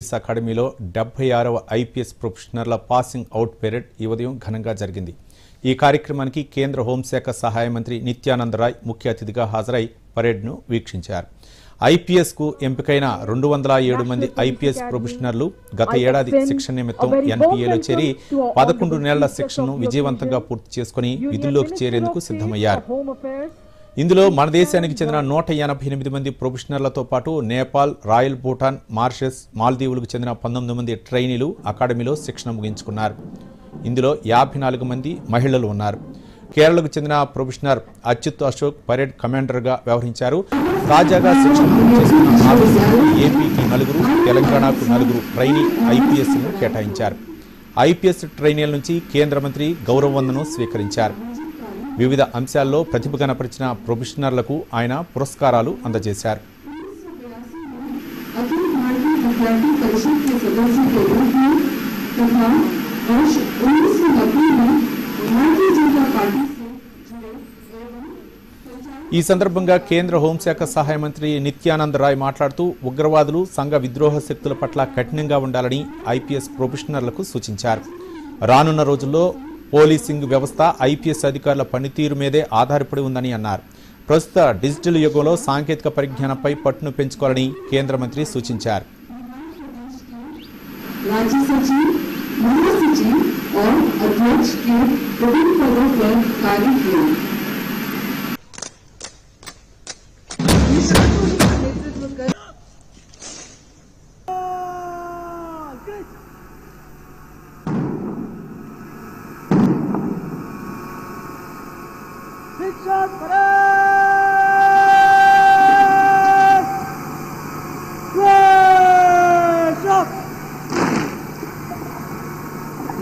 అకాడమీలో 76వ IPS ప్రొఫెషనర్ల passing out parade ఈ ఉదయం ఘనంగా జరిగింది. ఈ కార్యక్రమానికి కేంద్ర హోంశాఖ సహాయ మంత్రి నిత్యానంద రాయ్ ముఖ్య అతిథిగా హాజరై పరేడ్ను వీక్షించారు. ఐపీఎస్కు ఎంపికైన 207 మంది ఐపీఎస్ ప్రొఫెషనర్లు గత ఏడాది శిక్షణ నిమిత్తం ఎన్పీఏలో చేరి 11 నెలల శిక్షణను విజయవంతంగా పూర్తి చేసుకుని విధుల్లోకి చేరేందుకు సిద్ధమయ్యారు. ఇందులో మన దేశానికి చెందిన 188 మంది ప్రొఫెషనర్లతో పాటు నేపాల్, రాయల్ భూటాన్, మారిషస్, మాల్దీవులకు చెందిన 19 మంది ట్రైనీలు అకాడమీలో శిక్షణ ముగించుకున్నారు. ఇందులో 54 మంది మహిళలు ఉన్నారు. కేరళకు చెందిన ప్రొఫెషనర్ అచ్యుత్ అశోక్ పరేడ్ కమాండర్గా వ్యవహరించారు. తాజాగా శిక్షణ పూర్తి చేసుకున్న ఏపీకి 4, తెలంగాణకు 4 ట్రైనీ ఐపీఎస్ను కేటాయించారు. ఐపీఎస్ ట్రైనీల నుంచి కేంద్ర మంత్రి గౌరవ వందనం స్వీకరించారు. వివిధ అంశాల్లో ప్రతిభ కనపరిచిన ప్రొఫెషనర్లకు ఆయన పురస్కారాలు అందజేశారు. ఈ సందర్భంగా కేంద్ర హోంశాఖ సహాయ మంత్రి నిత్యానంద రాయ్ మాట్లాడుతూ ఉగ్రవాదులు, సంఘ విద్రోహ శక్తుల పట్ల కఠినంగా ఉండాలని ఐపీఎస్ ప్రొఫెషనర్లకు సూచించారు. రానున్న రోజుల్లో పోలీసింగ్ వ్యవస్థ ఐపీఎస్ అధికారుల పనితీరు మీదే ఆధారపడి ఉందని అన్నారు. ప్రస్తుత డిజిటల్ యుగంలో సాంకేతిక పరిజ్ఞానంపై పట్టును పెంచుకోవాలని కేంద్ర మంత్రి సూచించారు.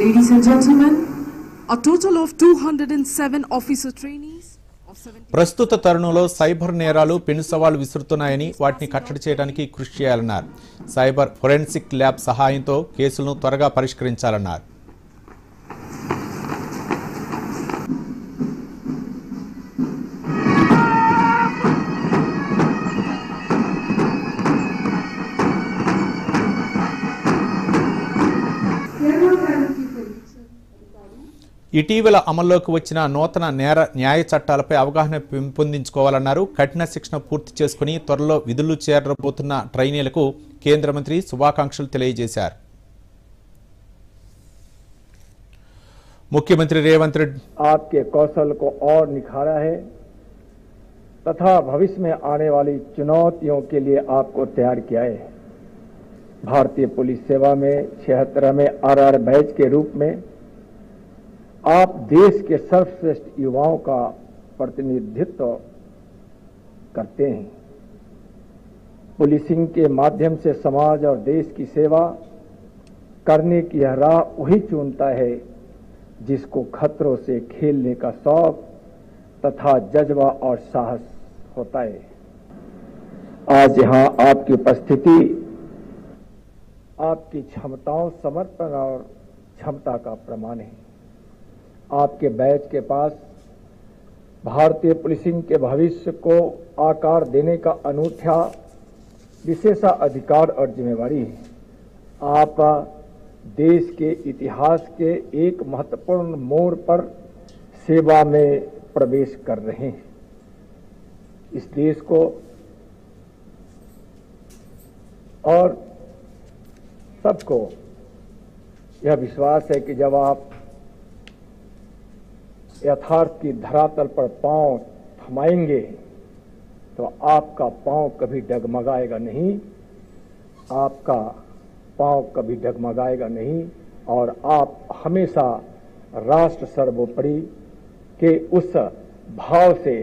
Ladies and gentlemen, a total of 207 officer trainees. ప్రస్తుత తరుణంలో సైబర్ నేరాలు పెను సవాలు విసురుతున్నాయని, వాటిని కట్టడి చేయడానికి కృషి చేయాలన్నారు. సైబర్ ఫోరెన్సిక్ ల్యాబ్ సహాయంతో కేసులను త్వరగా పరిష్కరించాలన్నారు. ఇటీవల అమల్లోకి వచ్చిన నూతన న్యాయ చట్టాలపై అవగాహన పెంపొందించుకోవాలన్నారు. కఠిన శిక్షణ పూర్తి చేసుకుని త్వరలో విధులు చేరబోతున్న ట్రైనీలకు కేంద్ర మంత్రి శుభాకాంక్షలు తెలియజేశారు. ముఖ్యమంత్రి రేవంత్ రెడ్డి आपके कौशल को और निखारा है तथा भविष्य में आने वाली चुनौतियों के लिए आपको तैयार किया है. भारतीय पुलिस सेवा में 76वें आरआर बैच के रूप में आप देश के सर्वश्रेष्ठ युवाओं का प्रतिनिधित्व करते हैं. पुलिसिंग के माध्यम से समाज और देश की सेवा करने की यह राह वही चुनता है जिसको खतरों से खेलने का शौक तथा जज्बा और साहस होता है. आज यहाँ आपकी उपस्थिति आपकी क्षमताओं, समर्पण और क्षमता का प्रमाण है. आपके बैच के पास भारतीय पुलिसिंग के भविष्य को आकार देने का अनूठा विशेषाधिकार और जिम्मेवारी है. आप देश के इतिहास के एक महत्वपूर्ण मोड़ पर सेवा में प्रवेश कर रहे हैं. इस देश को और सबको यह विश्वास है कि जब आप यथार्थ की धरातल पर पांव थमाएंगे तो आपका पांव कभी डगमगाएगा नहीं, आपका पांव कभी डगमगाएगा नहीं और आप हमेशा राष्ट्र सर्वोपरि के उस भाव से